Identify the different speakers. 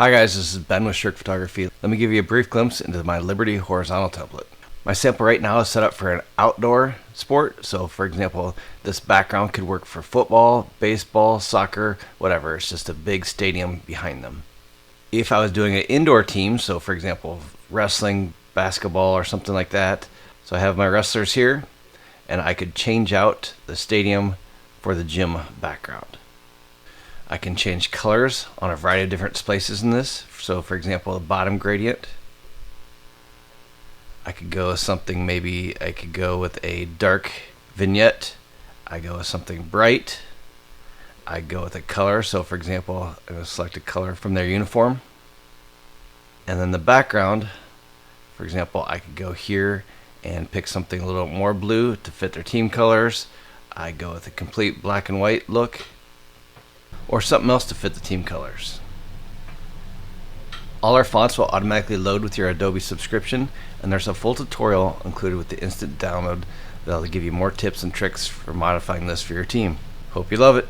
Speaker 1: Hi guys, this is Ben with Shirk Photography. Let me give you a brief glimpse into my Liberty horizontal template. My sample right now is set up for an outdoor sport. So for example, this background could work for football, baseball, soccer, whatever. It's just a big stadium behind them. If I was doing an indoor team, so for example, wrestling, basketball, or something like that. So I have my wrestlers here, and I could change out the stadium for the gym background. I can change colors on a variety of different places in this. So for example, the bottom gradient, I could go with something, maybe I could go with a dark vignette. I go with something bright. I go with a color. So for example, I'm going to select a color from their uniform. And then the background, for example, I could go here and pick something a little more blue to fit their team colors. I go with a complete black and white look, or something else to fit the team colors. All our fonts will automatically load with your Adobe subscription, and there's a full tutorial included with the instant download that'll give you more tips and tricks for modifying this for your team. Hope you love it.